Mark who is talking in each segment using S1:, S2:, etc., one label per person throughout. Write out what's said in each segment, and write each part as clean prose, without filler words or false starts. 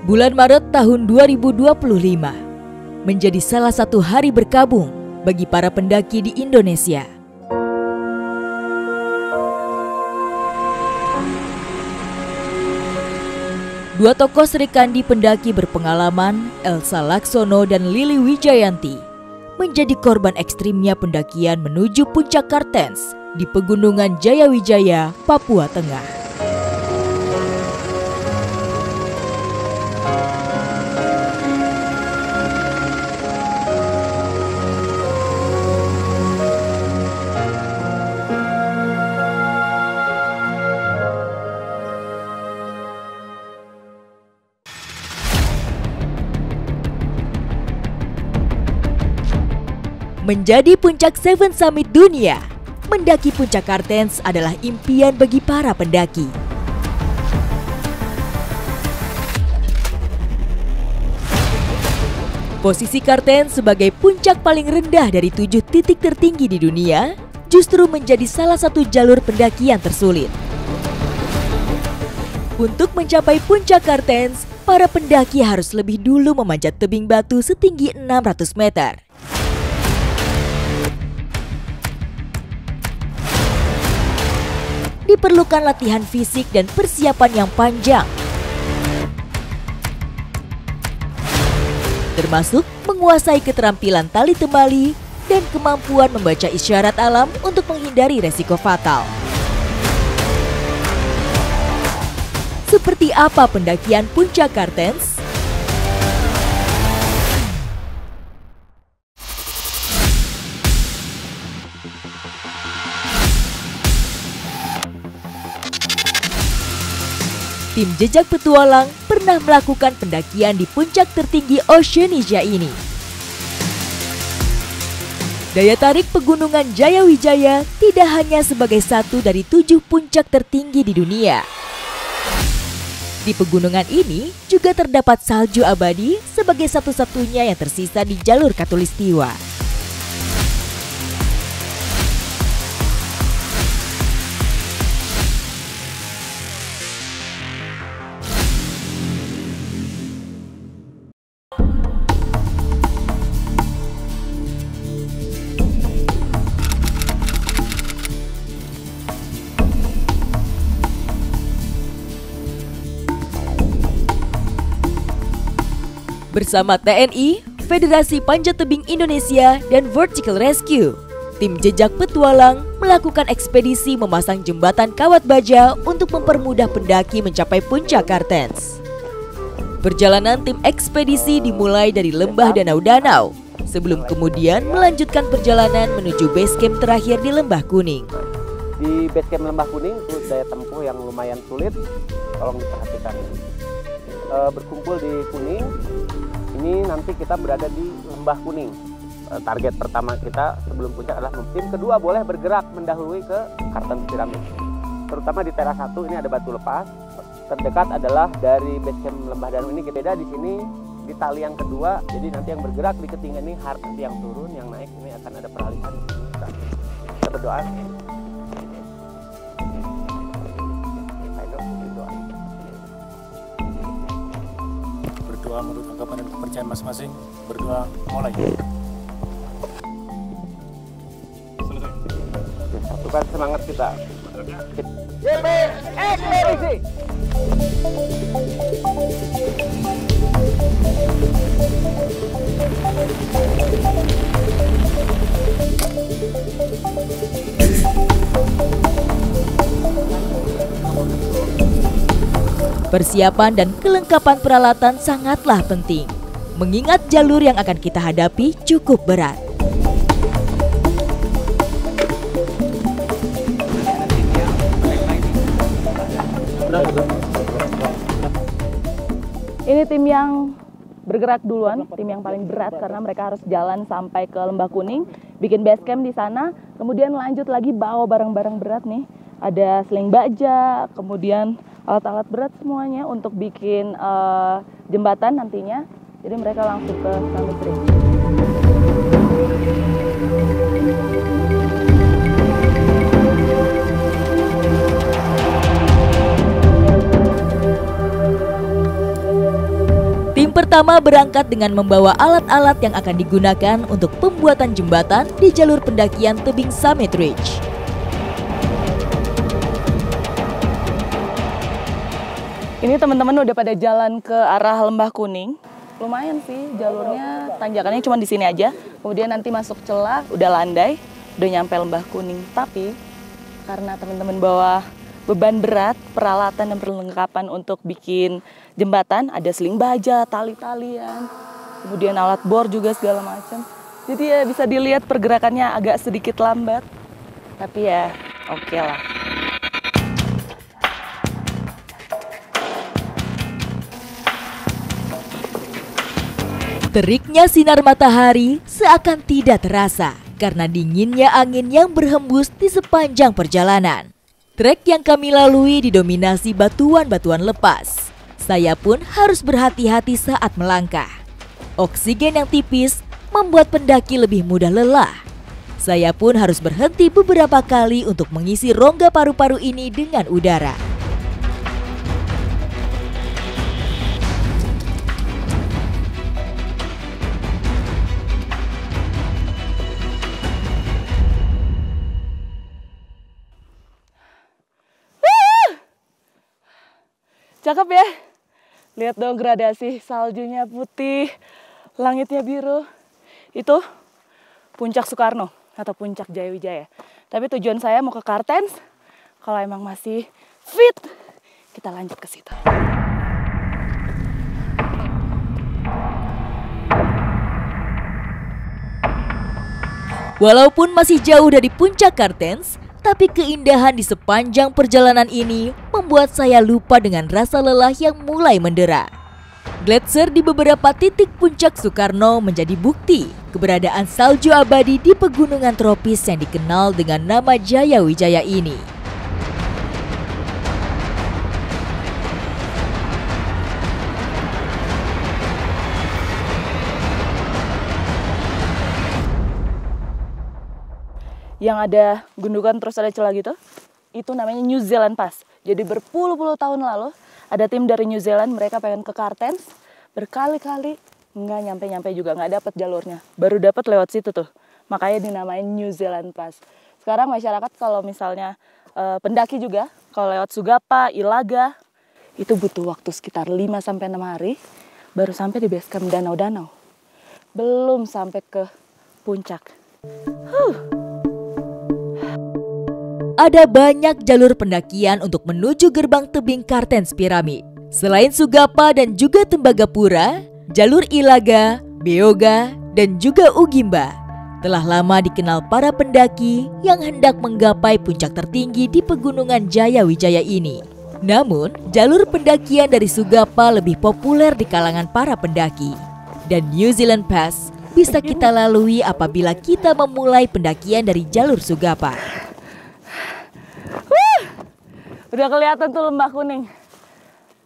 S1: Bulan Maret tahun 2025 menjadi salah satu hari berkabung bagi para pendaki di Indonesia. Dua tokoh Serikandi pendaki berpengalaman, Elsa Laksono dan Lili Wijayanti, menjadi korban ekstrimnya pendakian menuju puncak Kartens di Pegunungan Jayawijaya, Papua Tengah. Menjadi puncak Seven Summit dunia, mendaki puncak Kartens adalah impian bagi para pendaki. Posisi Kartens sebagai puncak paling rendah dari 7 titik tertinggi di dunia justru menjadi salah satu jalur pendakian tersulit. Untuk mencapai puncak Kartens, para pendaki harus lebih dulu memanjat tebing batu setinggi 600 meter. Diperlukan latihan fisik dan persiapan yang panjang, termasuk menguasai keterampilan tali tembali dan kemampuan membaca isyarat alam untuk menghindari resiko fatal. Seperti apa pendakian puncak Kartens? Tim Jejak Petualang pernah melakukan pendakian di puncak tertinggi Oceania ini. Daya tarik Pegunungan Jayawijaya tidak hanya sebagai satu dari 7 puncak tertinggi di dunia. Di pegunungan ini juga terdapat salju abadi sebagai satu-satunya yang tersisa di jalur Khatulistiwa. Bersama TNI, Federasi Panjat Tebing Indonesia, dan Vertical Rescue, tim Jejak Petualang melakukan ekspedisi memasang jembatan kawat baja untuk mempermudah pendaki mencapai puncak Kartens. Perjalanan tim ekspedisi dimulai dari lembah Danau-Danau, sebelum kemudian melanjutkan perjalanan menuju base camp terakhir di Lembah Kuning.
S2: Di base camp Lembah Kuning itu daya tempuh yang lumayan sulit, tolong diperhatikan. Berkumpul di Kuning, ini nanti kita berada di Lembah Kuning. Target pertama kita sebelum puncak adalah tim kedua boleh bergerak mendahului ke Kartens Piramid. Terutama di teras 1 ini ada batu lepas. Terdekat adalah dari base camp Lembah Danau ini, kita beda di sini di tali yang kedua. Jadi nanti yang bergerak di ketinggian ini nanti yang turun, yang naik ini akan ada peralihan di sini. Kita berdoa.
S3: Berdoa menurut anggapan dan kepercayaan masing-masing. Berdoa mulai. Selesai.
S2: Satukan semangat kita. JP Ekspedisi.
S1: Persiapan dan kelengkapan peralatan sangatlah penting, mengingat jalur yang akan kita hadapi cukup berat.
S4: Ini tim yang bergerak duluan, tim yang paling berat karena mereka harus jalan sampai ke Lembah Kuning, bikin base camp di sana, kemudian lanjut lagi bawa barang-barang berat nih. Ada sling baja, kemudian alat-alat berat semuanya untuk bikin jembatan nantinya. Jadi mereka langsung ke Summit Ridge.
S1: Tim pertama berangkat dengan membawa alat-alat yang akan digunakan untuk pembuatan jembatan di jalur pendakian tebing Summit Ridge.
S4: Ini teman-teman udah pada jalan ke arah Lembah Kuning. Lumayan sih jalurnya, tanjakannya cuma di sini aja. Kemudian nanti masuk celah, udah landai, udah nyampe Lembah Kuning. Tapi karena teman-teman bawa beban berat, peralatan dan perlengkapan untuk bikin jembatan, ada seling baja, tali-talian, kemudian alat bor juga segala macam. Jadi ya bisa dilihat pergerakannya agak sedikit lambat. Tapi ya oke lah.
S1: Teriknya sinar matahari seakan tidak terasa karena dinginnya angin yang berhembus di sepanjang perjalanan. Trek yang kami lalui didominasi batuan-batuan lepas. Saya pun harus berhati-hati saat melangkah. Oksigen yang tipis membuat pendaki lebih mudah lelah. Saya pun harus berhenti beberapa kali untuk mengisi rongga paru-paru ini dengan udara.
S4: Cakep ya? Lihat dong gradasi, saljunya putih, langitnya biru. Itu Puncak Soekarno atau Puncak Jayawijaya. Tapi tujuan saya mau ke Kartens. Kalau emang masih fit, kita lanjut ke situ.
S1: Walaupun masih jauh dari Puncak Kartens, tapi keindahan di sepanjang perjalanan ini membuat saya lupa dengan rasa lelah yang mulai mendera. Gletser di beberapa titik Puncak Soekarno menjadi bukti keberadaan salju abadi di pegunungan tropis yang dikenal dengan nama Jayawijaya ini.
S4: Yang ada gundukan terus ada celah gitu, itu namanya New Zealand Pass. Jadi berpuluh-puluh tahun lalu ada tim dari New Zealand, mereka pengen ke Kartens, berkali-kali nggak nyampe-nyampe juga, nggak dapat jalurnya, baru dapat lewat situ tuh, makanya dinamain New Zealand Pass. Sekarang masyarakat kalau misalnya pendaki juga, kalau lewat Sugapa, Ilaga, itu butuh waktu sekitar 5-6 hari, baru sampai di base camp danau-danau, belum sampai ke puncak.
S1: Ada banyak jalur pendakian untuk menuju gerbang tebing Kartens Piramid. Selain Sugapa dan juga Tembagapura, jalur Ilaga, Beoga, dan juga Ugimba telah lama dikenal para pendaki yang hendak menggapai puncak tertinggi di pegunungan Jayawijaya ini. Namun, jalur pendakian dari Sugapa lebih populer di kalangan para pendaki. Dan New Zealand Pass bisa kita lalui apabila kita memulai pendakian dari jalur Sugapa.
S4: Udah kelihatan tuh Lembah Kuning,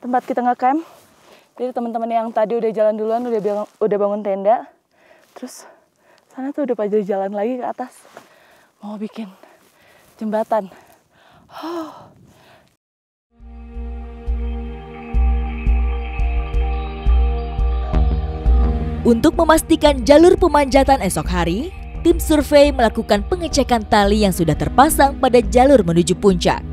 S4: tempat kita nge-camp. Jadi teman-teman yang tadi udah jalan duluan, udah bangun tenda. Terus sana tuh udah pada jalan lagi ke atas, mau bikin jembatan.
S1: Untuk memastikan jalur pemanjatan esok hari, tim survei melakukan pengecekan tali yang sudah terpasang pada jalur menuju puncak.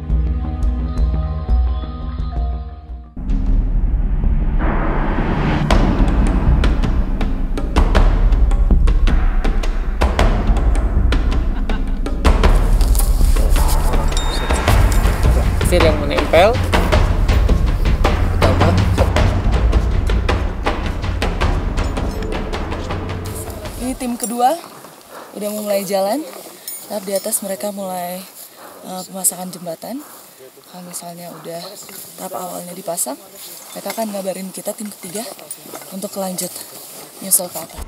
S2: Pasir yang menempel, tambah.
S4: Ini tim kedua udah mulai jalan. Tahap di atas mereka mulai pemasangan jembatan. Kalau misalnya udah tahap awalnya dipasang, mereka akan ngabarin kita tim ketiga untuk lanjut nyusul ke atas.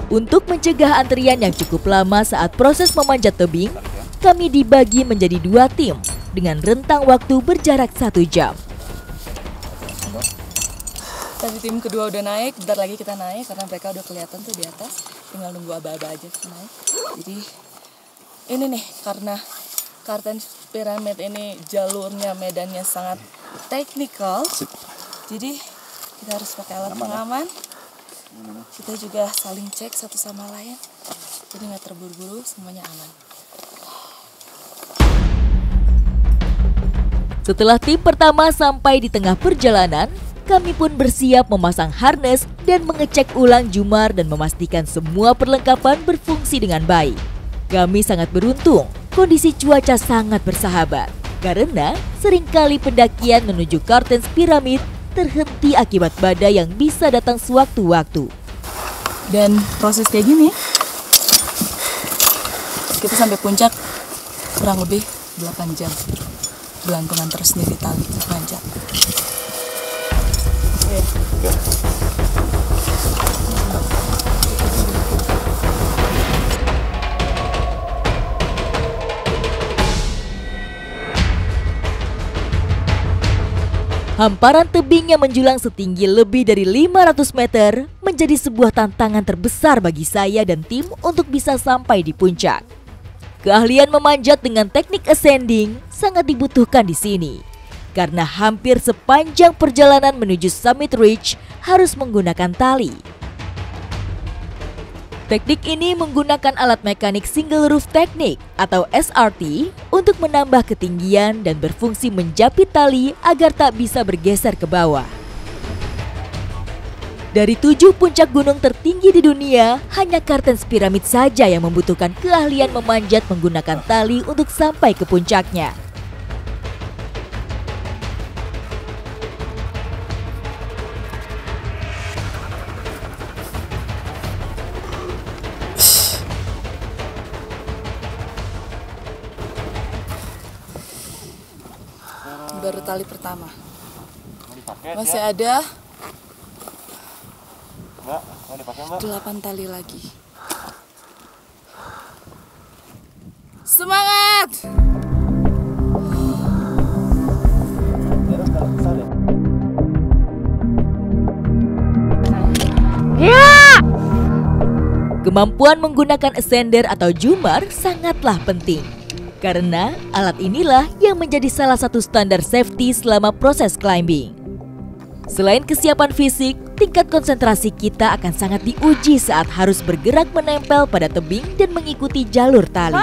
S1: Untuk mencegah antrian yang cukup lama saat proses memanjat tebing, kami dibagi menjadi 2 tim dengan rentang waktu berjarak 1 jam.
S4: Tadi tim kedua udah naik, bentar lagi kita naik karena mereka udah kelihatan tuh di atas. Tinggal nunggu aba-aba aja naik. Jadi ini nih, karena Kartens Pyramid ini jalurnya, medannya sangat teknikal, jadi kita harus pakai alat pengaman. Kita juga saling cek satu sama lain, jadi nggak terburu-buru, semuanya aman.
S1: Setelah tim pertama sampai di tengah perjalanan, kami pun bersiap memasang harness dan mengecek ulang jumar dan memastikan semua perlengkapan berfungsi dengan baik. Kami sangat beruntung, kondisi cuaca sangat bersahabat karena seringkali pendakian menuju Kartens Pyramid terhenti akibat badai yang bisa datang sewaktu-waktu.
S4: Dan proses kayak gini, kita sampai puncak kurang lebih 8 jam. Gelantungan terus nih di tali panjang.
S1: Hamparan tebing yang menjulang setinggi lebih dari 500 meter menjadi sebuah tantangan terbesar bagi saya dan tim untuk bisa sampai di puncak. Keahlian memanjat dengan teknik ascending sangat dibutuhkan di sini, karena hampir sepanjang perjalanan menuju Summit Ridge harus menggunakan tali. Teknik ini menggunakan alat mekanik single roof technique atau SRT untuk menambah ketinggian dan berfungsi menjepit tali agar tak bisa bergeser ke bawah. Dari 7 puncak gunung tertinggi di dunia, hanya Kartens Pyramid saja yang membutuhkan keahlian memanjat menggunakan tali untuk sampai ke puncaknya.
S4: Baru tali pertama. Masih ada 8 tali lagi. Semangat!
S1: Kemampuan menggunakan ascender atau jumar sangatlah penting. Karena alat inilah yang menjadi salah satu standar safety selama proses climbing. Selain kesiapan fisik, tingkat konsentrasi kita akan sangat diuji saat harus bergerak menempel pada tebing dan mengikuti jalur tali.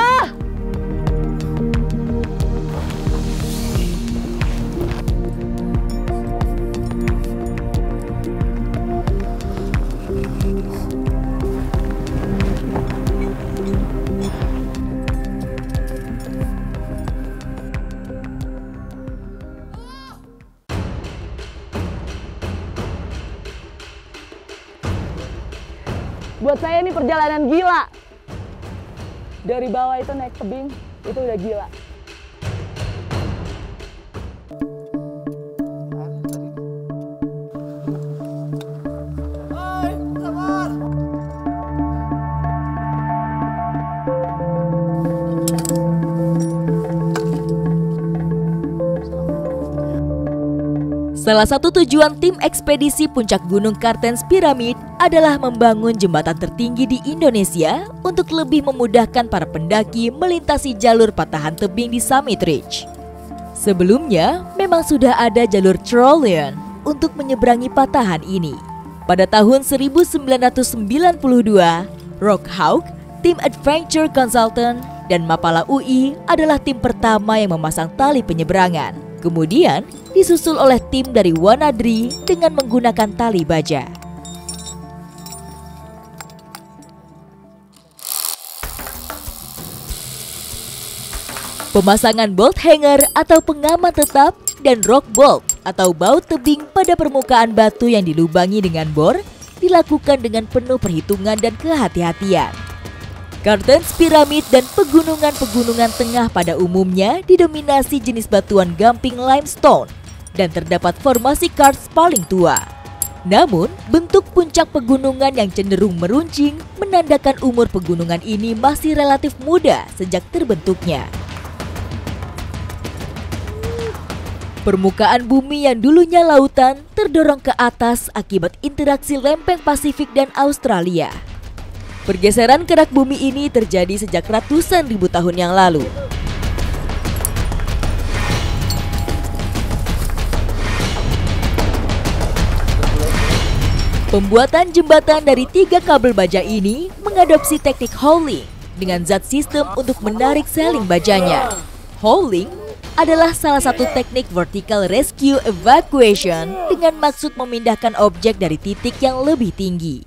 S4: Buat saya ini perjalanan gila. Dari bawah itu naik tebing, itu udah gila.
S1: Salah satu tujuan tim ekspedisi puncak Gunung Kartens Pyramid adalah membangun jembatan tertinggi di Indonesia untuk lebih memudahkan para pendaki melintasi jalur patahan tebing di Summit Ridge. Sebelumnya, memang sudah ada jalur Tyrolean untuk menyeberangi patahan ini. Pada tahun 1992, Rock Hawk, tim Adventure Consultant, dan Mapala UI adalah tim pertama yang memasang tali penyeberangan. Kemudian disusul oleh tim dari Wanadri dengan menggunakan tali baja. Pemasangan bolt hanger atau pengaman tetap dan rock bolt atau baut tebing pada permukaan batu yang dilubangi dengan bor dilakukan dengan penuh perhitungan dan kehati-hatian. Kartens Pyramid dan pegunungan-pegunungan tengah pada umumnya didominasi jenis batuan gamping limestone dan terdapat formasi karst paling tua. Namun, bentuk puncak pegunungan yang cenderung meruncing menandakan umur pegunungan ini masih relatif muda sejak terbentuknya. Permukaan bumi yang dulunya lautan terdorong ke atas akibat interaksi lempeng Pasifik dan Australia. Pergeseran kerak bumi ini terjadi sejak ratusan ribu tahun yang lalu. Pembuatan jembatan dari 3 kabel baja ini mengadopsi teknik hauling dengan zat sistem untuk menarik seling bajanya. Hauling adalah salah satu teknik vertical rescue evacuation dengan maksud memindahkan objek dari titik yang lebih tinggi.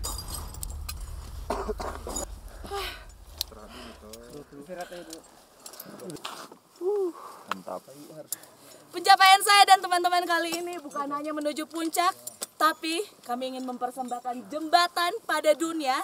S4: Pencapaian saya dan teman-teman kali ini bukan hanya menuju puncak, tapi kami ingin mempersembahkan jembatan pada dunia.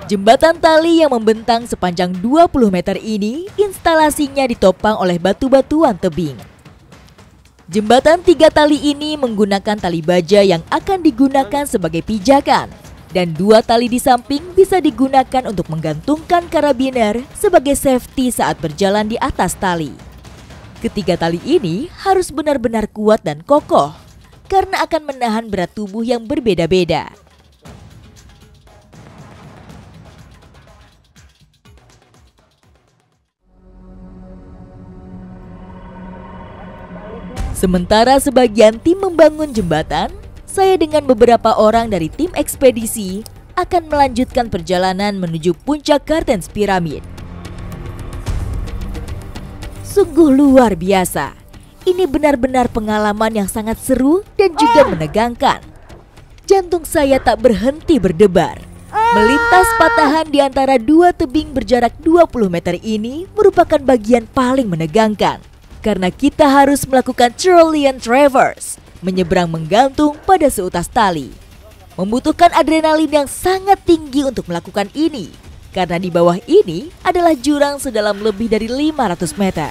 S1: Jembatan tali yang membentang sepanjang 20 meter ini instalasinya ditopang oleh batu-batuan tebing. Jembatan 3 tali ini menggunakan tali baja yang akan digunakan sebagai pijakan, dan 2 tali di samping bisa digunakan untuk menggantungkan karabiner sebagai safety saat berjalan di atas tali. Ketiga tali ini harus benar-benar kuat dan kokoh karena akan menahan berat tubuh yang berbeda-beda. Sementara sebagian tim membangun jembatan, saya dengan beberapa orang dari tim ekspedisi akan melanjutkan perjalanan menuju puncak Garden Pyramid. Sungguh luar biasa. Ini benar-benar pengalaman yang sangat seru dan juga menegangkan. Jantung saya tak berhenti berdebar. Melintas patahan di antara 2 tebing berjarak 20 meter ini merupakan bagian paling menegangkan. Karena kita harus melakukan Tyrolean Traverse, menyeberang menggantung pada seutas tali. Membutuhkan adrenalin yang sangat tinggi untuk melakukan ini, karena di bawah ini adalah jurang sedalam lebih dari 500 meter.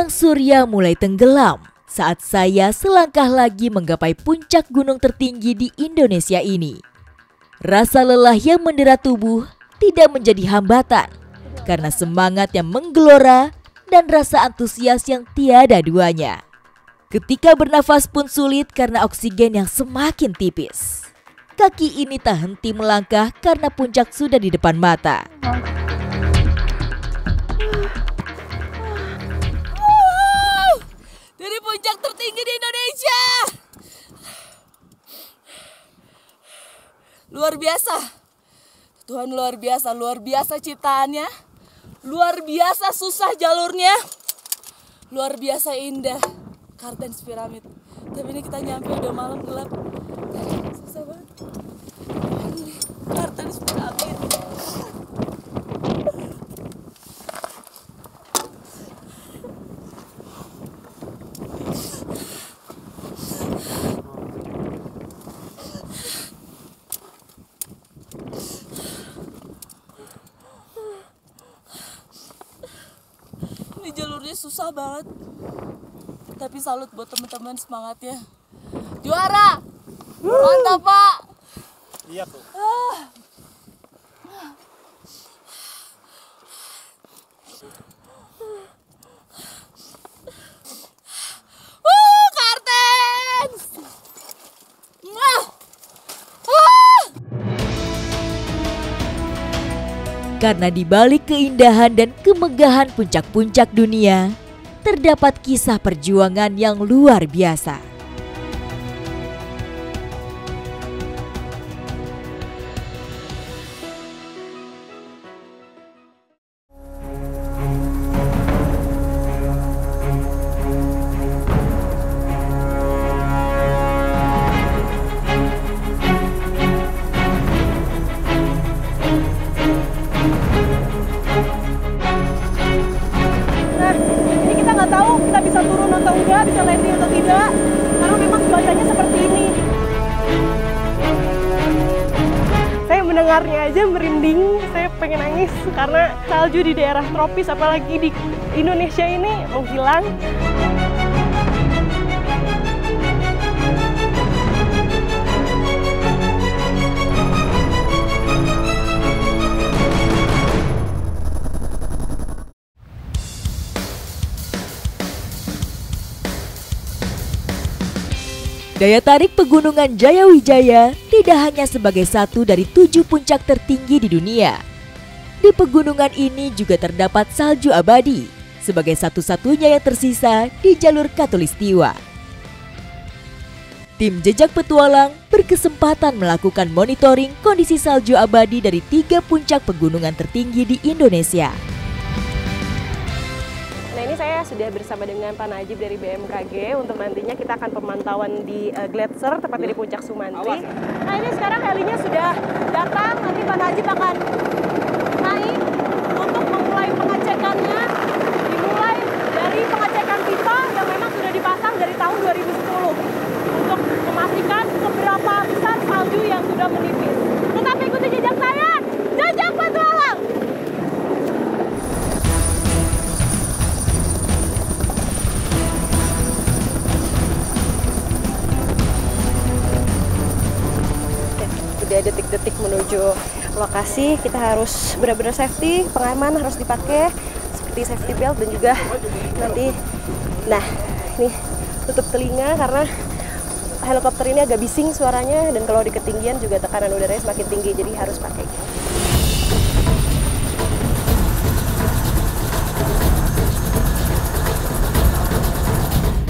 S1: Sang surya mulai tenggelam saat saya selangkah lagi menggapai puncak gunung tertinggi di Indonesia ini. Rasa lelah yang mendera tubuh tidak menjadi hambatan karena semangat yang menggelora dan rasa antusias yang tiada duanya. Ketika bernafas pun sulit karena oksigen yang semakin tipis. Kaki ini tak henti melangkah karena puncak sudah di depan mata.
S4: Dari puncak tertinggi di Indonesia. Luar biasa. Tuhan luar biasa ciptaannya. Luar biasa susah jalurnya. Luar biasa indah Garden Pyramid. Tapi ini kita nyampe udah malam gelap. Susah banget. Garden Pyramid. Ini jalurnya susah banget, tapi salut buat teman-teman semangatnya. Juara, mantap Pak.
S3: Iya tuh.
S4: Kartens.
S1: Karena di balik keindahan dan kemegahan puncak-puncak dunia, terdapat kisah perjuangan yang luar biasa.
S5: Bisa turun atau enggak, bisa landing atau tidak, karena memang cuacanya seperti ini. Saya mendengarnya aja merinding, saya pengen nangis karena salju di daerah tropis apalagi di Indonesia ini menghilang.
S1: Daya tarik Pegunungan Jayawijaya tidak hanya sebagai satu dari 7 puncak tertinggi di dunia. Di pegunungan ini juga terdapat salju abadi sebagai satu-satunya yang tersisa di jalur Khatulistiwa. Tim Jejak Petualang berkesempatan melakukan monitoring kondisi salju abadi dari 3 puncak pegunungan tertinggi di Indonesia.
S5: Nah, ini saya sudah bersama dengan Pak Najib dari BMKG untuk nantinya kita akan pemantauan di Gletser, tepatnya di Puncak Sumantri. Nah, ini sekarang helinya sudah datang, nanti Pak Najib akan naik untuk memulai pengecekannya, dimulai dari pengecekan pipa yang memang sudah dipasang dari tahun 2010 untuk memastikan seberapa besar salju yang sudah menipis. Tetap ikuti jejak saya, Jejak Petualang! Udah detik-detik menuju lokasi, kita harus benar-benar safety, pengaman harus dipakai seperti safety belt dan juga nanti, nah ini tutup telinga karena helikopter ini agak bising suaranya dan kalau di ketinggian juga tekanan udaranya semakin tinggi, jadi harus pakai.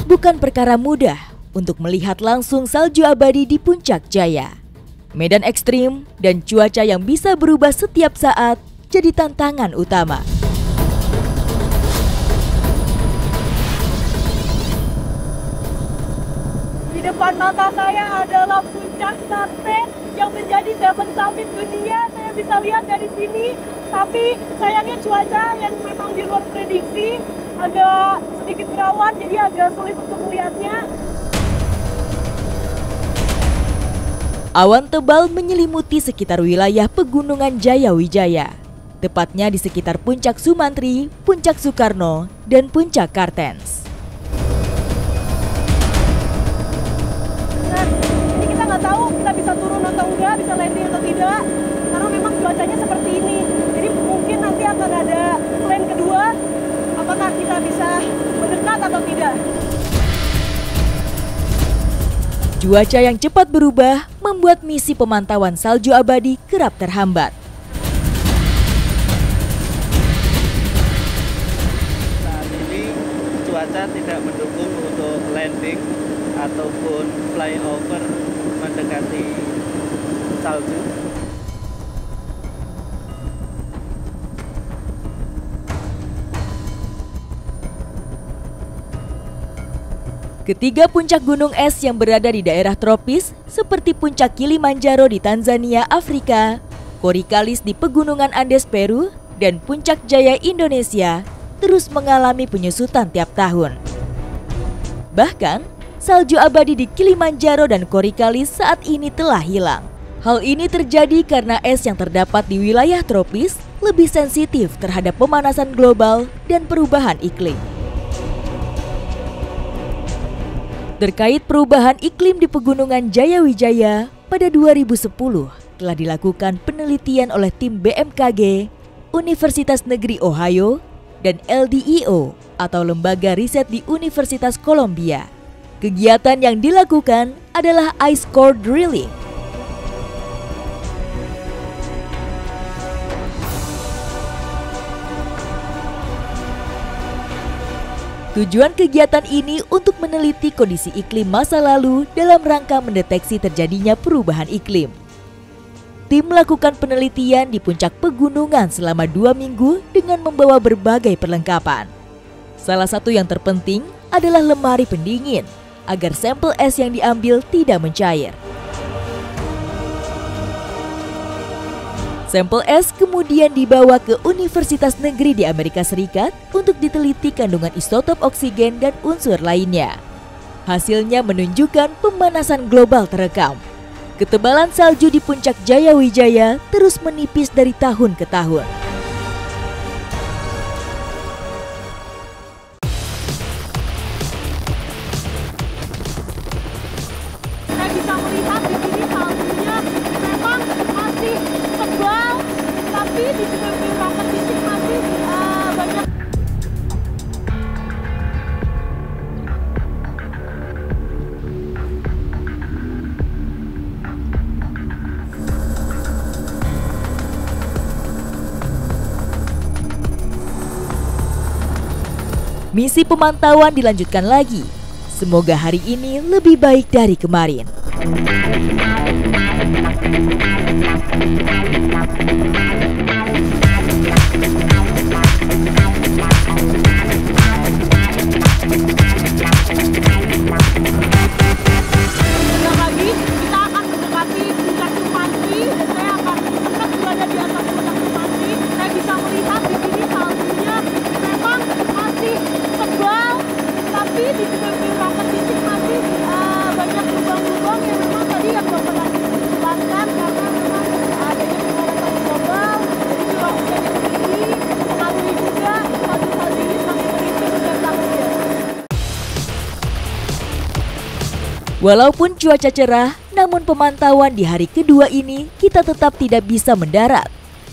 S1: Bukan perkara mudah untuk melihat langsung salju abadi di Puncak Jaya. Medan ekstrim dan cuaca yang bisa berubah setiap saat jadi tantangan utama.
S5: Di depan mata saya adalah puncak Sate yang menjadi 7 summit dunia. Saya bisa lihat dari sini, tapi sayangnya cuaca yang memang di luar prediksi agak sedikit berawan, jadi agak sulit untuk melihatnya.
S1: Awan tebal menyelimuti sekitar wilayah Pegunungan Jayawijaya, tepatnya di sekitar Puncak Sumantri, Puncak Soekarno, dan Puncak Kartens.
S5: Nah, ini kita nggak tahu kita bisa turun atau enggak, bisa landing atau tidak, karena memang cuacanya seperti ini. Jadi mungkin nanti akan ada plan kedua, apakah kita bisa mendekat atau tidak.
S1: Cuaca yang cepat berubah membuat misi pemantauan salju abadi kerap terhambat.
S6: Saat ini cuaca tidak mendukung untuk landing ataupun flyover mendekati salju.
S1: Ketiga puncak gunung es yang berada di daerah tropis seperti Puncak Kilimanjaro di Tanzania, Afrika, Korikalis di Pegunungan Andes, Peru, dan Puncak Jaya, Indonesia terus mengalami penyusutan tiap tahun. Bahkan, salju abadi di Kilimanjaro dan Korikalis saat ini telah hilang. Hal ini terjadi karena es yang terdapat di wilayah tropis lebih sensitif terhadap pemanasan global dan perubahan iklim. Terkait perubahan iklim di Pegunungan Jayawijaya, pada 2010 telah dilakukan penelitian oleh tim BMKG, Universitas Negeri Ohio, dan LDEO atau Lembaga Riset di Universitas Columbia. Kegiatan yang dilakukan adalah ice core drilling. Tujuan kegiatan ini untuk meneliti kondisi iklim masa lalu dalam rangka mendeteksi terjadinya perubahan iklim. Tim melakukan penelitian di puncak pegunungan selama 2 minggu dengan membawa berbagai perlengkapan. Salah satu yang terpenting adalah lemari pendingin agar sampel es yang diambil tidak mencair. Sampel es kemudian dibawa ke Universitas Negeri di Amerika Serikat untuk diteliti kandungan isotop oksigen dan unsur lainnya. Hasilnya menunjukkan pemanasan global terekam. Ketebalan salju di Puncak Jayawijaya terus menipis dari tahun ke tahun.
S5: Saya bisa melihat di sini saljunya memang masih tebal, tapi di beberapa titik masih banyak.
S1: Misi pemantauan dilanjutkan lagi. Semoga hari ini lebih baik dari kemarin. Walaupun cuaca cerah, namun pemantauan di hari kedua ini kita tetap tidak bisa mendarat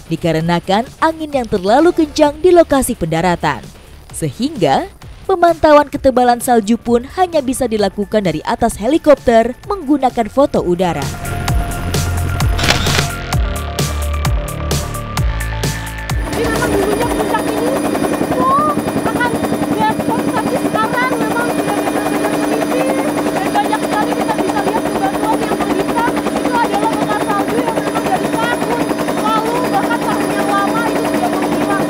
S1: dikarenakan angin yang terlalu kencang di lokasi pendaratan. Sehingga pemantauan ketebalan salju pun hanya bisa dilakukan dari atas helikopter menggunakan foto udara.
S5: Jadi memang dulunya puncak ini akan glasgow, tapi sekarang memang sudah benar-benar menipis dan banyak sekali kita bisa lihat bebatuan yang terlihat itu adalah bekas salju yang memang dari tahun lalu bahkan tahun yang lama itu sudah menghilang.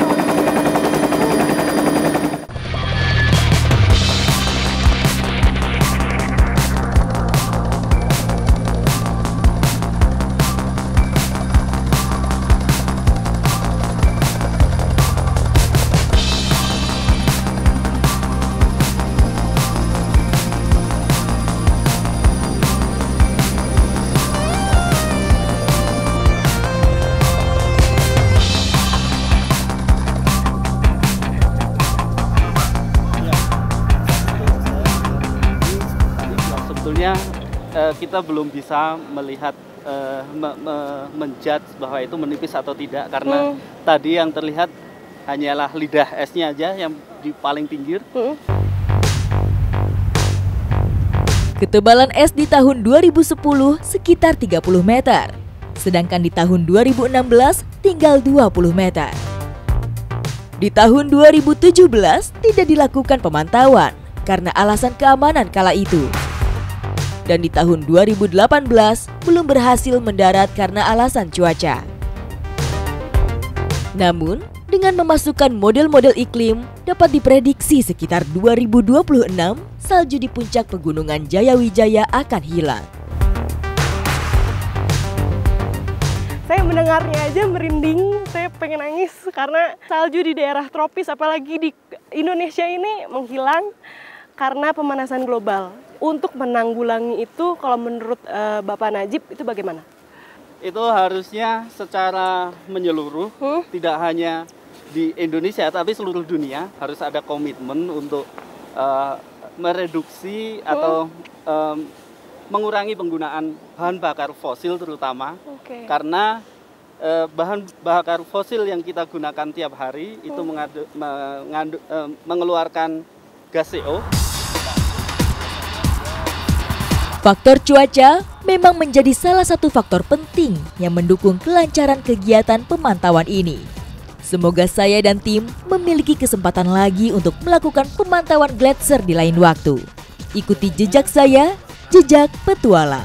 S6: Sebetulnya kita belum bisa melihat menjudge bahwa itu menipis atau tidak karena tadi yang terlihat hanyalah lidah esnya aja yang di paling pinggir.
S1: Ketebalan es di tahun 2010 sekitar 30 meter, sedangkan di tahun 2016 tinggal 20 meter. Di tahun 2017 tidak dilakukan pemantauan karena alasan keamanan kala itu. Dan di tahun 2018 belum berhasil mendarat karena alasan cuaca. Namun, dengan memasukkan model-model iklim, dapat diprediksi sekitar 2026 salju di puncak pegunungan Jayawijaya akan hilang.
S5: Saya mendengarnya aja merinding, saya pengen nangis karena salju di daerah tropis apalagi di Indonesia ini menghilang karena pemanasan global. Untuk menanggulangi itu, kalau menurut Bapak Najib itu bagaimana?
S6: Itu harusnya secara menyeluruh, tidak hanya di Indonesia tapi seluruh dunia harus ada komitmen untuk mereduksi atau mengurangi penggunaan bahan bakar fosil terutama. Karena bahan bakar fosil yang kita gunakan tiap hari itu mengeluarkan gas CO.
S1: Faktor cuaca memang menjadi salah satu faktor penting yang mendukung kelancaran kegiatan pemantauan ini. Semoga saya dan tim memiliki kesempatan lagi untuk melakukan pemantauan gletser di lain waktu. Ikuti jejak saya, Jejak Petualang.